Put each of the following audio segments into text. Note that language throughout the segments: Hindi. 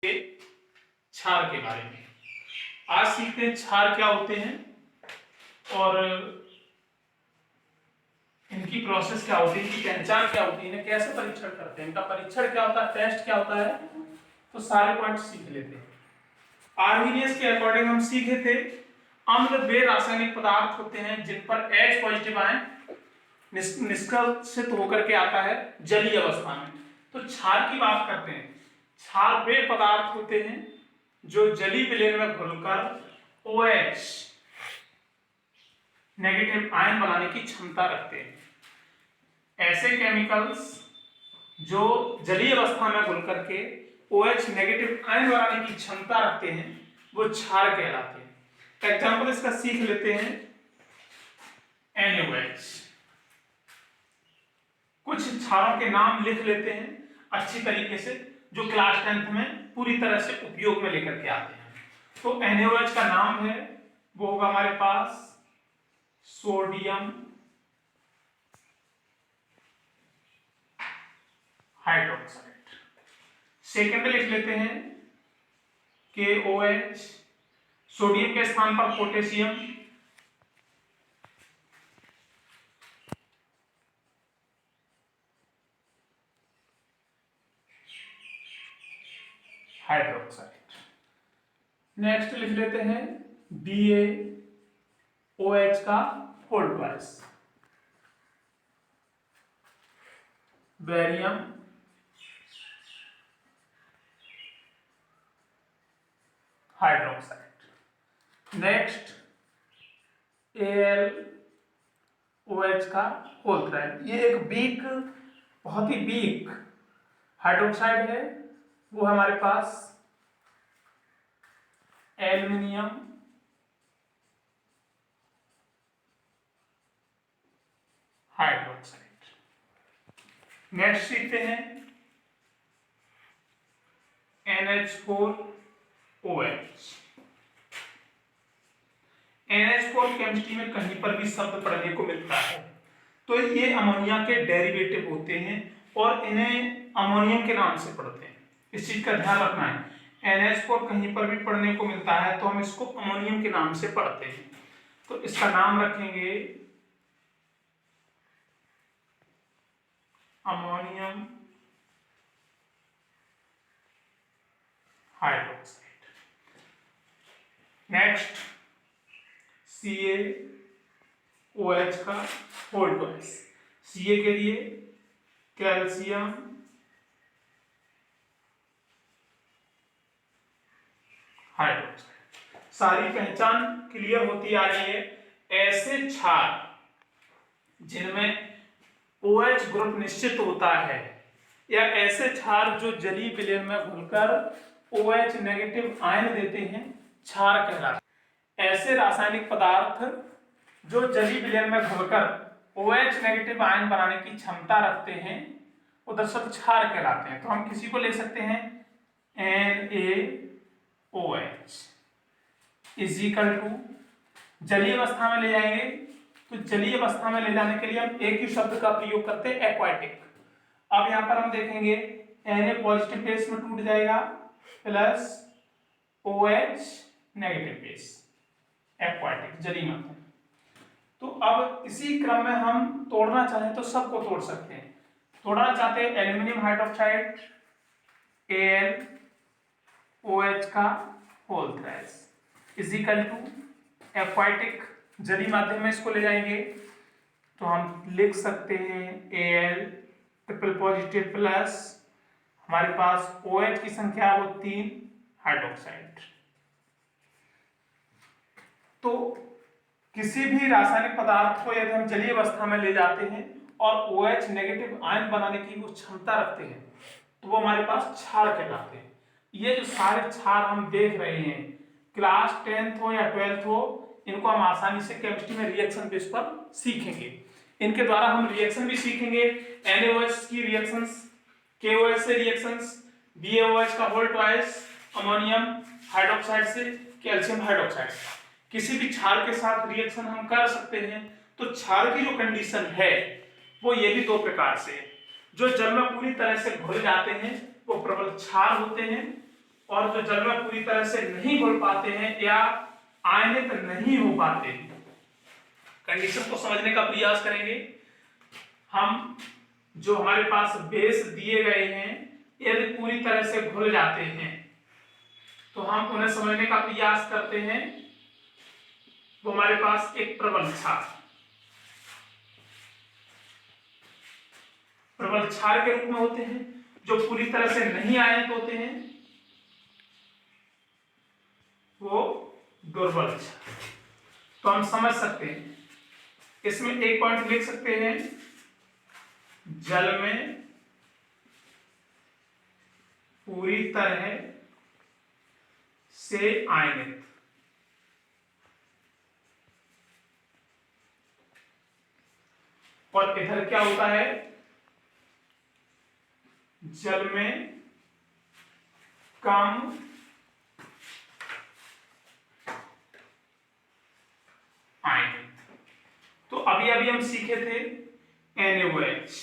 क्षार के बारे में। आज सीखते हैं क्षार क्या होते हैं और इनकी प्रोसेस क्या होती है, इनकी पहचान क्या होती है, इन्हें कैसे परीक्षण करते हैं, इनका परीक्षण क्या होता है, टेस्ट क्या होता है, तो सारे पॉइंट सीख लेते हैं। आर्हेनियस के अकॉर्डिंग हम सीखे थे अम्ल वे रासायनिक पदार्थ होते हैं जिन पर H पॉजिटिव आयन निष्कासित होकर के आता है जलीय अवस्था में। तो क्षार की बात करते हैं। क्षार वे पदार्थ होते हैं जो जलीय विलयन में घुलकर OH नेगेटिव आयन बनाने की क्षमता रखते हैं। ऐसे केमिकल्स जो जलीय अवस्था में घुल करके OH नेगेटिव आयन बनाने की क्षमता रखते हैं वो क्षार कहलाते हैं। एग्जाम्पल इसका सीख लेते हैं। NaOH, कुछ क्षारों के नाम लिख लेते हैं अच्छी तरीके से जो क्लास 10th में पूरी तरह से उपयोग में लेकर के आते हैं। तो NaOH का नाम है वो होगा हमारे पास सोडियम हाइड्रोक्साइड। सेकेंड लिख लेते हैं KOH, सोडियम के स्थान पर पोटेशियम हाइड्रोक्साइड। नेक्स्ट लिख लेते हैं BaOH का whole twice, barium hydroxide. Next AlOH का होल थ्राइड। ये एक वीक, बहुत ही वीक हाइड्रोक्साइड है, वो हमारे पास एल्युमिनियम हाइड्रोक्साइड। नेक्स्ट सीखते हैं NH4OH। NH4 केमिस्ट्री में कहीं पर भी शब्द पढ़ने को मिलता है तो ये अमोनिया के डेरिवेटिव होते हैं और इन्हें अमोनियम के नाम से पढ़ते हैं। इस चीज का ध्यान रखना है। NH4 कहीं पर भी पढ़ने को मिलता है तो हम इसको अमोनियम के नाम से पढ़ते हैं। तो इसका नाम रखेंगे अमोनियम हाइड्रोक्साइड। नेक्स्ट CaOH का होल ट्वाइस। Ca के लिए कैल्शियम हाइड्रोक्साइड। सारी पहचान क्लियर होती आ रही है। ऐसे क्षार जिनमें OH ग्रुप निश्चित होता है या ऐसे क्षार जो जलीय विलयन में घुलकर OH नेगेटिव आयन देते हैं क्षार कहलाते हैं। ऐसे रासायनिक पदार्थ जो जलीय विलयन में घुलकर OH नेगेटिव आयन बनाने की क्षमता रखते हैं वो दरअसल क्षार कहलाते हैं। तो हम किसी को ले सकते हैं NaOH इज इक्वल टू, जलीय अवस्था में ले जाएंगे तो जलीय अवस्था में ले जाने के लिए हम एक ही शब्द का प्रयोग करते हैं एक्वाटिक। अब यहां पर हम देखेंगे Na पॉजिटिव बेस में टूट जाएगा plus OH negative base, aquatic जलीय माध्यम। तो अब इसी क्रम में हम तोड़ना चाहें तो सबको तोड़ सकते हैं। तोड़ना चाहते हैं एल्यूमिनियम हाइड्रोक्साइड AlOH का whole thrice is equal to aquatic जलीय माध्यम में इसको ले जाएंगे तो हम लिख सकते हैं Al ट्रिपल पॉजिटिव प्लस हमारे पास OH की संख्या वो 3 हाइड्रोक्साइड। तो किसी भी रासायनिक पदार्थ को यदि हम जलीय अवस्था में ले जाते हैं और OH नेगेटिव आयन बनाने की वो क्षमता रखते हैं तो वो हमारे पास क्षार कहलाते हैं। ये जो सारे क्षार हम देख रहे हैं क्लास 10th हो या 12th हो, इनको हम आसानी से केमिस्ट्री में रिएक्शन बेस पर सीखेंगे। इनके द्वारा हम रिएक्शन भी सीखेंगे, NaOH की रिएक्शंस, KOH से रिएक्शंस, BaOH का होल ट्वाइस, अमोनियम हाइड्रोक्साइड से कैल्शियम हाइड्रोक्साइड। किसी भी क्षार के साथ रिएक्शन हम कर सकते हैं। तो क्षार की जो कंडीशन है वो ये भी दो प्रकार से है। जो जल में पूरी तरह से घुल जाते हैं वो प्रबल क्षार होते हैं और जो जल में पूरी तरह से नहीं घुल पाते हैं या आयनित नहीं हो पाते हैं। कंडीशन को समझने का प्रयास करेंगे हम। जो हमारे पास बेस दिए गए हैं यदि पूरी तरह से घुल जाते हैं तो हम उन्हें समझने का प्रयास करते हैं। वो हमारे पास एक प्रबल क्षार के रूप में होते हैं। जो पूरी तरह से नहीं आयनित होते हैं वो दुर्बल क्षार। तो हम समझ सकते हैं, इसमें एक पॉइंट लिख सकते हैं, जल में पूरी तरह से आयनित और इधर क्या होता है, जल में कम आयनित। तो अभी अभी हम सीखे थे NaOH।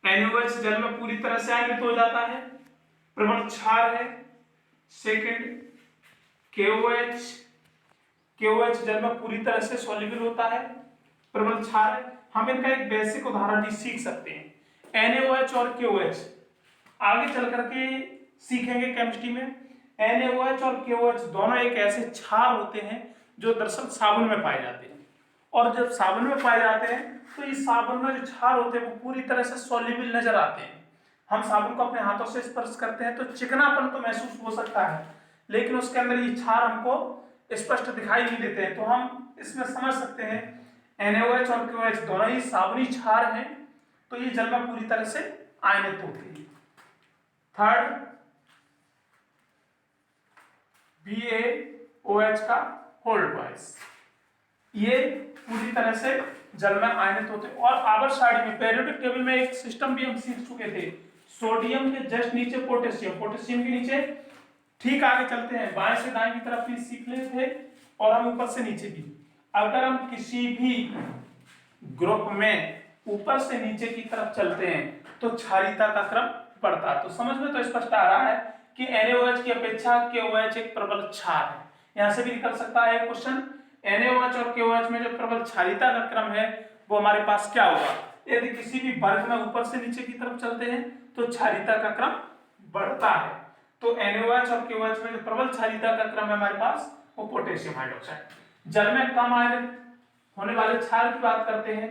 NaOH जल में पूरी तरह से आयनित हो जाता है, प्रबल क्षार है। सेकंड KOH, KOH जल में पूरी तरह से सॉल्युबल होता है, प्रबल क्षार है। हम इनका एक बेसिक उदाहरण भी सीख सकते हैं, NaOH और KOH आगे चल करके सीखेंगे केमिस्ट्री में। NaOH और KOH दोनों एक ऐसे क्षार होते हैं जो दरअसल साबुन में पाए जाते हैं, और जब साबुन में पाए जाते हैं तो इस साबुन में जो क्षार होते हैं वो पूरी तरह से सॉल्युबल नजर आते हैं। हम साबुन को अपने हाथों से स्पर्श करते हैं तो चिकनापन तो महसूस हो सकता है, लेकिन उसके अंदर ये क्षार हमको स्पष्ट दिखाई नहीं देते हैं। तो हम इसमें समझ सकते हैं NaOH और KOH दोनों ही साबुनी क्षार हैं, तो ये जल में पूरी तरह से आयनित होते हैं। थर्ड BaOH का होल ट्वाइस, ये पूरी तरह से जल में आयनित होते हैं। और आवर्त सारणी में पेरियोडिक टेबल में एक सिस्टम भी हम सीख चुके थे, सोडियम के जस्ट नीचे पोटेशियम, पोटेशियम के नीचे, ठीक आगे चलते हैं, बाएं से दाएं की तरफ भी सीख लेते थे और हम ऊपर से नीचे भी। अगर हम किसी भी ग्रुप में ऊपर से नीचे की तरफ चलते हैं तो क्षारीयता का क्रम बढ़ता है। तो समझ में तो स्पष्ट आ रहा है कि NaOH की अपेक्षा KOH एक प्रबल क्षार है। यहां से भी निकल सकता है क्वेश्चन, NaOH और KOH में जो प्रबल क्षारीयता का क्रम है वो हमारे पास क्या होगा। यदि किसी भी वर्ग में ऊपर से नीचे की तरफ चलते हैं तो क्षारीयता का क्रम बढ़ता है। तो NaOH और KOH में जो प्रबल क्षारीयता का क्रम है हमारे पास वो पोटेशियम हाइड्रोक्साइड। जल में कम आयनित होने वाले क्षार की बात करते हैं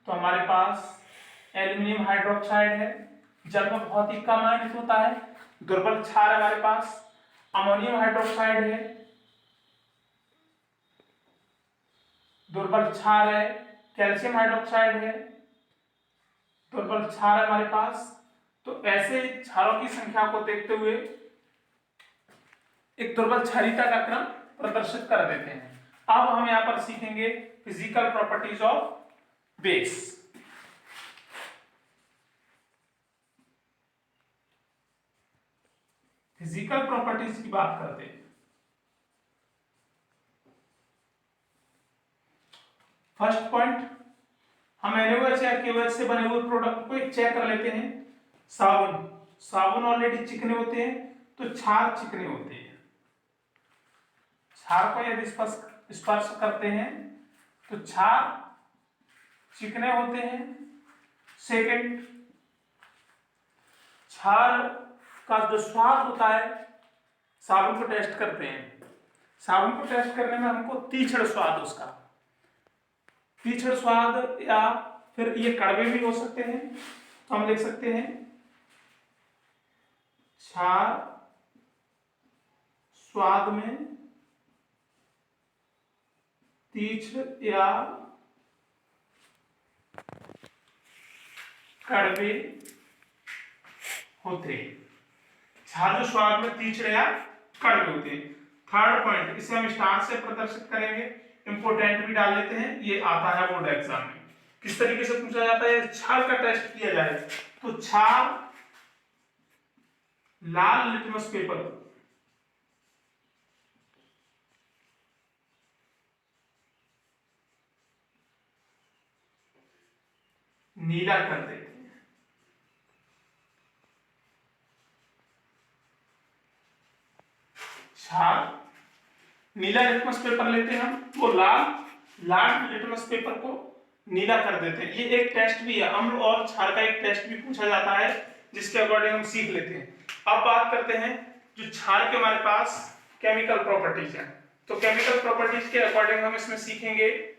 तो हमारे पास एल्यूमिनियम हाइड्रोक्साइड है, जल में बहुत ही कम आयनित होता है। दुर्बल क्षार है हमारे पास अमोनियम हाइड्रोक्साइड है, दुर्बल क्षार है कैल्शियम हाइड्रोक्साइड है, दुर्बल क्षार है हमारे पास। तो ऐसे क्षारों की संख्या को देखते हुए एक दुर्बल क्षारीयता का क्रम प्रदर्शित कर देते हैं। अब हम यहां पर सीखेंगे physical properties of base. Physical properties की बात करते हैं। फर्स्ट पॉइंट, हम NaOH या KOH से बने हुए प्रोडक्ट को एक चेक कर लेते हैं। साबुन, साबुन ऑलरेडी चिकने होते हैं तो क्षार चिकने होते हैं। क्षार को यदि स्पर्श करते हैं तो क्षार चिकने होते हैं। सेकंड, क्षार का जो स्वाद होता है, साबुन को टेस्ट करते हैं, साबुन को टेस्ट करने में हमको तीक्ष्ण स्वाद, उसका तीक्ष्ण स्वाद या फिर ये कड़वे भी हो सकते हैं। तो हम लिख सकते हैं क्षार स्वाद में तीक्ष्ण या कड़वे होते हैं। क्षार जो स्वाद में तीक्ष्ण या कड़वे होते हैं। थर्ड पॉइंट, इसे हम स्टार से प्रदर्शित करेंगे, इंपोर्टेंट भी डाल लेते हैं, ये आता है बोर्ड एग्जाम में। किस तरीके से पूछा जाता है, क्षार का टेस्ट किया जाए तो क्षार लाल लिटमस पेपर नीला कर देते हैं। क्षार, नीला लिटमस पेपर लेते हैं हम, वो लाल लिटमस पेपर को नीला कर देते हैं। ये एक टेस्ट भी है, अम्ल और क्षार का एक टेस्ट भी पूछा जाता है, जिसके अकॉर्डिंग हम सीख लेते हैं। अब बात करते हैं जो क्षार के हमारे पास केमिकल प्रॉपर्टीज है, तो केमिकल प्रॉपर्टीज के अकॉर्डिंग हम इसमें सीखेंगे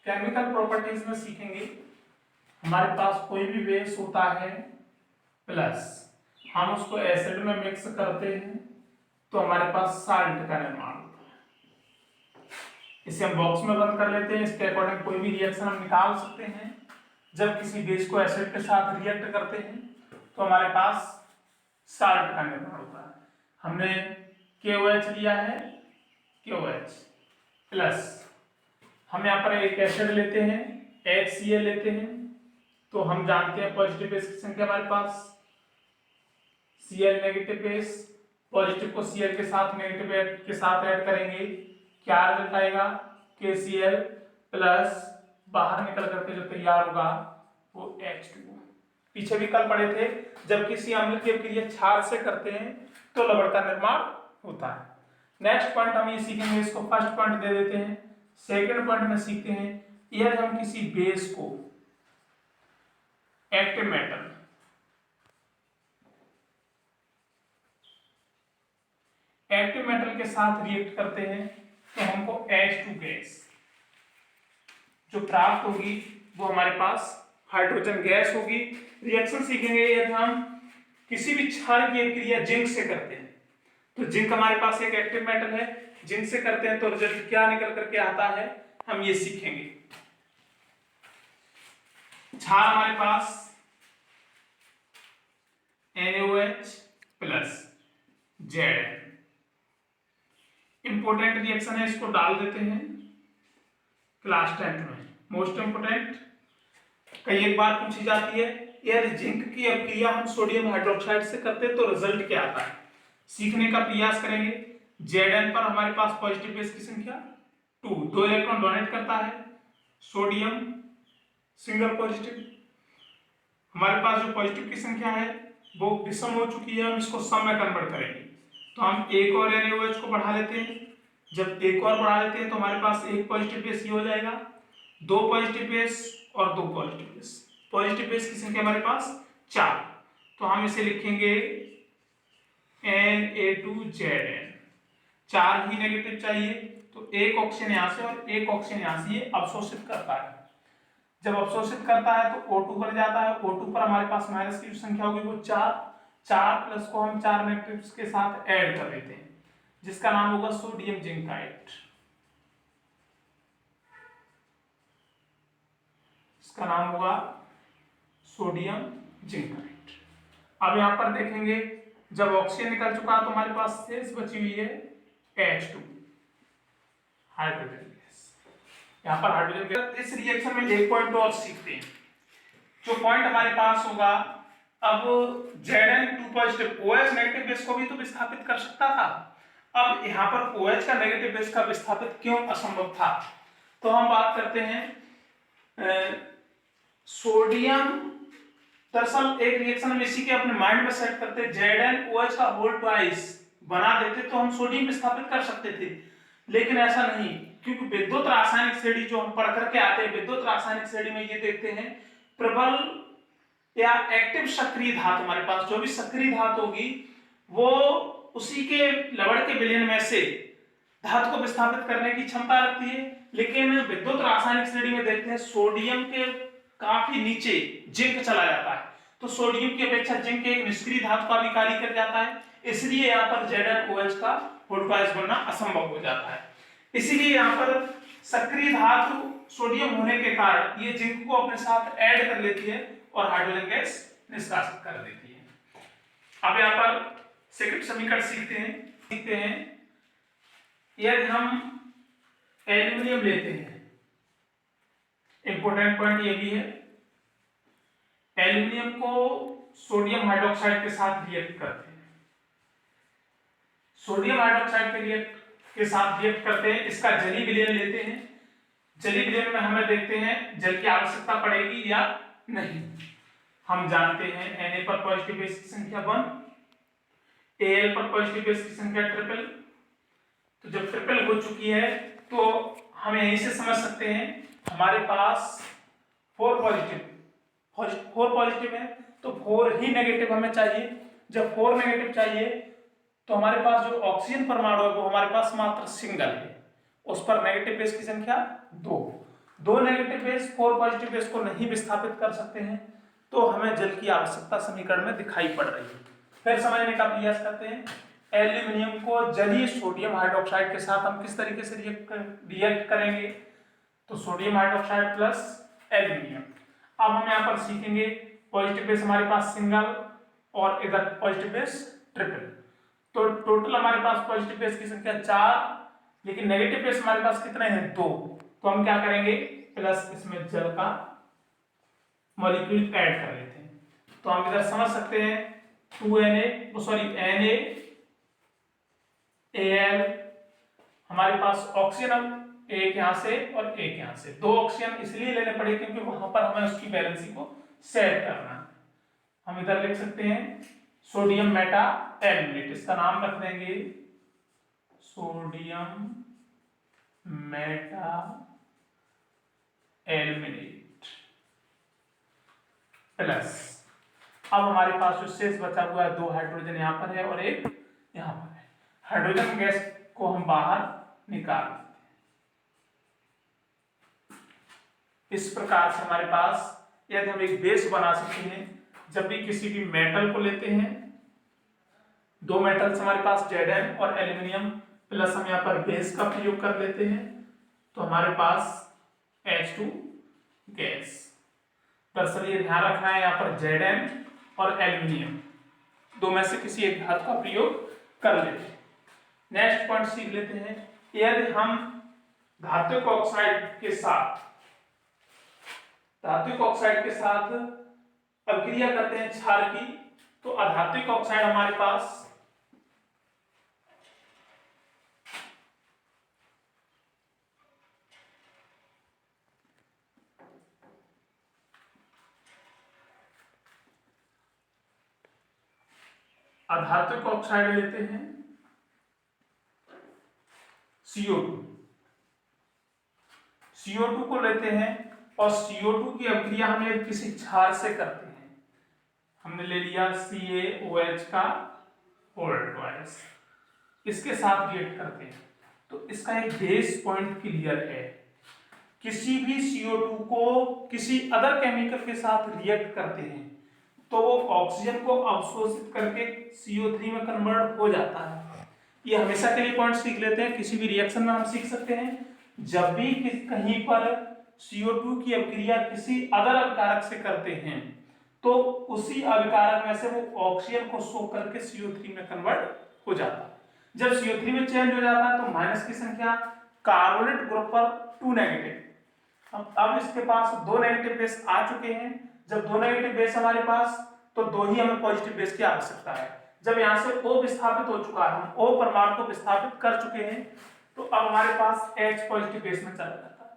केमिकल प्रॉपर्टीज में सीखेंगे हमारे पास कोई भी बेस होता है प्लस हम उसको एसिड में मिक्स करते हैं तो हमारे पास साल्ट का निर्माण होता है। इसे हम बॉक्स में बंद कर लेते हैं, इसके अकॉर्डिंग कोई भी रिएक्शन हम निकाल सकते हैं। जब किसी बेस को एसिड के साथ रिएक्ट करते हैं तो हमारे पास साल्ट का निर्माण होता है। हमने KOH लिया है, KOH प्लस हम यहाँ पर एक एसिड लेते हैं, HCl लेते हैं, तो हम जानते हैं पॉजिटिव बेस की संख्या हमारे पास Cl नेगेटिव बेस, पॉजिटिव को Cl के साथ नेगेटिव के साथ ऐड करेंगे, क्या रिजल्ट आएगा KCl प्लस बाहर निकल करके जो तैयार होगा वो H2O। पीछे भी कल पढ़े थे, जब किसी अम्ल की अभिक्रिया क्षार से करते हैं तो लवण का निर्माण होता है। नेक्स्ट पॉइंट हम ये सीखेंगे, इसको फर्स्ट पॉइंट दे देते हैं। सेकेंड पॉइंट में सीखते हैं यदि हम किसी बेस को एक्टिव मेटल के साथ रिएक्ट करते हैं तो हमको H2 गैस जो प्राप्त होगी वो हमारे पास हाइड्रोजन गैस होगी। रिएक्शन सीखेंगे यदि हम किसी भी क्षार की अभिक्रिया जिंक से करते हैं, तो जिंक हमारे पास एक एक्टिव मेटल है, जिंक से करते हैं तो रिजल्ट क्या निकल करके आता है हम ये सीखेंगे। क्षार हमारे पास NaOH plus Zn, important reaction है, इसको डाल देते हैं क्लास 10 में। मोस्ट इंपोर्टेंट कई एक बार पूछी जाती है, यदि जिंक की अभिक्रिया हम सोडियम हाइड्रोक्साइड से करते हैं तो रिजल्ट क्या आता है, सीखने का प्रयास करेंगे। Zn पर हमारे पास पॉजिटिव बेस की संख्या 2, 2 इलेक्ट्रॉन डोनेट करता है, सोडियम सिंगल पॉजिटिव। हमारे पास जो पॉजिटिव की संख्या है वो विषम हो चुकी है, हम इसको सम में कन्वर्ट करेंगे, तो हम एक और NaOH को बढ़ा लेते हैं। जब एक और बढ़ा लेते हैं तो हमारे पास एक पॉजिटिव बेस ये हो जाएगा, दो पॉजिटिव बेस और दो पॉजिटिव बेस। पॉजिटिव बेस की संख्या हमारे पास 4, तो हम इसे लिखेंगे Na2Zn। 4 ही नेगेटिव चाहिए, तो एक ऑक्सीजन यहाँ से और एक ऑक्सीजन यहाँ से ये अवशोषित करता है। जब अवशोषित करता है तो O2 बन जाता है, O2 पर हमारे पास माइनस की जो संख्या होगी वो 4 प्लस को हम 4 नेगेटिव्स के साथ ऐड कर देते हैं, जिसका नाम होगा सोडियम जिंकाइट। इसका नाम होगा सोडियम जिंकाइट। अब यहां पर देखेंगे जब ऑक्सीजन निकल चुका तो हमारे पास शेष बची हुई है H2 हाइड्रोजन गैस। यहां पर हाइड्रोजन गैस। इस रिएक्शन में एक पॉइंट और सीखते हैं, जो पॉइंट हमारे पास होगा, अब Zn2 positive OH negative base को भी तो विस्थापित कर सकता था, अब यहाँ पर OH का नेगेटिव बेस का विस्थापित क्यों असंभव था, तो हम बात करते हैं सोडियम। दरअसल एक रिएक्शन हम इसी के अपने माइंड में सेट करते, ZnOH का होल ट्वाइस बना देते तो हम सोडियम विस्थापित कर सकते थे, लेकिन ऐसा नहीं, क्योंकि विद्युत रासायनिक श्रेणी जो हम पढ़ करके आते हैं, विद्युत रासायनिक श्रेणी में ये देखते हैं प्रबल या एक्टिव सक्रिय धातु, हमारे पास जो भी सक्रिय धातु होगी वो उसी के लवण के विलयन में से धातु को विस्थापित करने की क्षमता रखती है। लेकिन विद्युत रासायनिक श्रेणी में देखते हैं सोडियम के काफी नीचे जिंक चला जाता है, तो सोडियम की अपेक्षा जिंक एक निष्क्रिय धातु का भी कार्य कर जाता है, इसलिए यहाँ पर ZnOH का होल ट्वाइस बनना असंभव हो जाता है। इसीलिए यहाँ पर सक्रिय धातु सोडियम होने के कारण ये जिंक को अपने साथ ऐड कर लेती है और हाइड्रोजन गैस निष्कासित कर देती है। अब यहाँ पर सेकंड समीकरण सीखते हैं यदि हम एल्यूमिनियम लेते हैं, इंपोर्टेंट पॉइंट ये भी है, एल्यूमिनियम को सोडियम हाइड्रोक्साइड के साथ रिएक्ट करते हैं, सोडियम हाइड्रोक्साइड के साथ रिएक्ट करते हैं, इसका जली विलयन लेते हैं। जली विलयन में हमें देखते हैं जल की आवश्यकता पड़ेगी या नहीं। हम जानते हैं Na पर पॉजिटिव बेस की संख्या 1, Al पर पॉजिटिव बेस की संख्या ट्रिपल। तो जब ट्रिपल हो चुकी है तो हम यहीं से समझ सकते हैं हमारे पास 4 पॉजिटिव है तो 4 ही नेगेटिव हमें चाहिए। जब 4 नेगेटिव चाहिए तो हमारे पास जो ऑक्सीजन परमाणु है वो हमारे पास मात्र सिंगल है, उस पर नेगेटिव बेस की संख्या 2 नेगेटिव बेस 4 पॉजिटिव बेस को नहीं विस्थापित कर सकते हैं, तो हमें जल की आवश्यकता समीकरण में दिखाई पड़ रही है। फिर समझने का प्रयास करते हैं, एल्यूमिनियम को जलीय सोडियम हाइड्रोक्साइड के साथ हम किस तरीके से रिएक्ट करेंगे। तो सोडियम हाइड्रोक्साइड प्लस एल्यूमिनियम। अब हम यहाँ पर सीखेंगे पॉजिटिव बेस हमारे पास सिंगल और इधर पॉजिटिव बेस ट्रिपल। तो टोटल हमारे पास पॉजिटिव बेस की संख्या 4, लेकिन नेगेटिव बेस हमारे पास कितने हैं 2। तो हम क्या करेंगे प्लस इसमें जल का मॉलिक्यूल ऐड कर लेते हैं। तो हम इधर समझ सकते हैं Na Al, हमारे पास ऑक्सीजन एक यहां से और एक यहां से, 2 ऑक्सीजन इसलिए लेने पड़े क्योंकि वहां पर हमें उसकी बैलेंसी को सेट करना है। हम इधर लिख सकते हैं सोडियम मेटा एल्यूमिनेट, इसका नाम रख देंगे सोडियम मेटा एल्यूमिनेट प्लस। अब हमारे पास जो शेष बचा हुआ है 2 हाइड्रोजन यहाँ पर है और एक यहाँ पर है। हाइड्रोजन गैस को हम बाहर निकाल देते हैं। इस प्रकार से हमारे पास यदि हम एक बेस बना सकते हैं, जब भी किसी भी मेटल को लेते हैं, 2 मेटल्स हमारे पास Zn और एल्यूमिनियम प्लस हम यहाँ पर बेस का प्रयोग कर लेते हैं, तो हमारे पास H2 गैस। दरअसल ये ध्यान रखना है यहाँ पर Zn और एल्यूमिनियम 2 में से किसी एक धातु का प्रयोग कर लेते हैं। नेक्स्ट पॉइंट सीख लेते हैं, यदि हम धात्विक ऑक्साइड के साथ अभिक्रिया करते हैं क्षार की, तो अधात्विक ऑक्साइड हमारे पास अधात्विक ऑक्साइड लेते हैं CO2 को लेते हैं और CO2 की अभिक्रिया हम किसी क्षार से करते हैं। हमने ले लिया CaOH का H2, इसके साथ रिएक्ट करते हैं। तो इसका एक बेस पॉइंट क्लियर है, किसी भी CO2 को किसी अदर केमिकल के साथ रिएक्ट करते हैं तो वो ऑक्सीजन को अवशोषित करके CO3 में कन्वर्ट हो जाता है। ये हमेशा के लिए पॉइंट सीख लेते हैं, किसी भी रिएक्शन में हम सीख सकते हैं, जब भी कहीं पर CO2 की अभिक्रिया किसी अदर अभिकारक से करते हैं तो उसी अभिकारक में से वो ऑक्सीजन को सोख करके CO3 में कन्वर्ट हो जाता है। जब CO3 में चेंज हो जाता है तो माइनस की संख्या, कार्बोनेट ग्रुप पर 2 नेगेटिव। अब इसके पास 2 नेगेटिव बेस आ चुके हैं। जब 2 नेगेटिव बेस हमारे पास तो 2 ही हमें पॉजिटिव बेस की आवश्यकता है। जब यहां से O विस्थापित हो चुका है, हम O परमाणु को विस्थापित कर चुके हैं, तो अब हमारे पास H पॉजिटिव बेस में चला जाता है।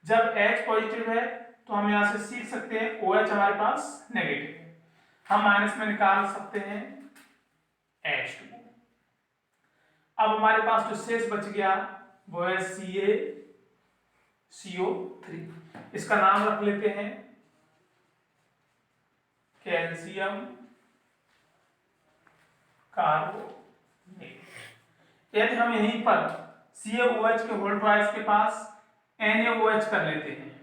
जब H पॉजिटिव है तो हम यहां से सीख सकते हैं OH हमारे पास नेगेटिव है, हम माइनस में निकाल सकते हैं H2। अब हमारे पास जो शेष बच गया वो है CaCO3, इसका नाम रख लेते हैं कैल्शियम कार्बोनेट। यदि हम यहीं पर CaOH के H2 के पास NaOH कर लेते हैं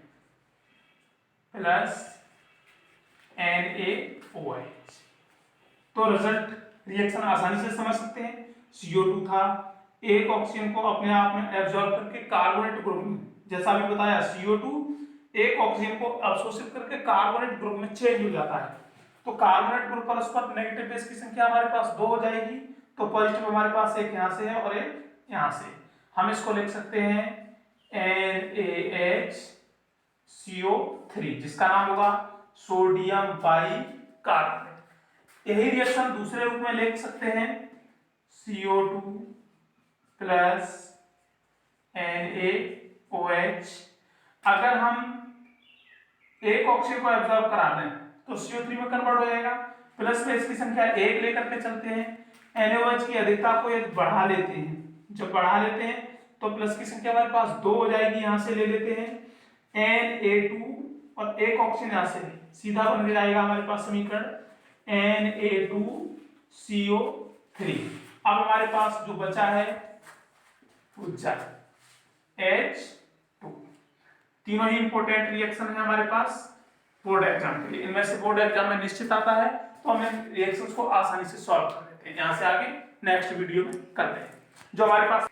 प्लस NaOH, तो रिजल्ट रिएक्शन आसानी से समझ सकते हैं। CO2 था, एक ऑक्सीजन को अपने आप में एब्जॉर्ब करके कार्बोनेट ग्रुप में, जैसा अभी बताया CO2 एक ऑक्सीजन को अवशोषित करके कार्बोनेट ग्रुप में चेंज हो जाता है। तो कार्बोनेट ग्रुप पर नेगेटिव बेस की संख्या हमारे पास 2 हो जाएगी, तो पॉजिटिव हमारे पास एक यहां से है और एक यहां से। हम इसको लिख सकते हैं NaHCO3, जिसका नाम होगा सोडियम बाइकार्बोनेट। यही रिएक्शन दूसरे रूप में लिख सकते हैं CO2 प्लस NaOH। अगर हम एक ऑक्सीजन को एब्जॉर्ब करा दें तो CO3 में कन्वर्ट हो जाएगा, प्लस में इसकी संख्या 1 लेकर के चलते हैं, NaOH की अधिकता को यदि बढ़ा लेते हैं, जब बढ़ा लेते हैं तो प्लस की संख्या हमारे पास 2 हो जाएगी, यहां से ले लेते हैं Na2 और एक ऑक्सीजन यहां से सीधा बन जाएगा हमारे पास समीकरण Na2CO3। अब हमारे पास जो बचा है ऊर्जा H2। तीनों ही इंपॉर्टेंट रिएक्शन है हमारे पास बोर्ड एग्जाम के लिए। इनमें से बोर्ड एग्जाम में निश्चित आता है तो हम इन रिएक्शंस को आसानी से सॉल्व कर लेते हैं। यहां से आगे नेक्स्ट वीडियो में करते हैं। जो हमारे पास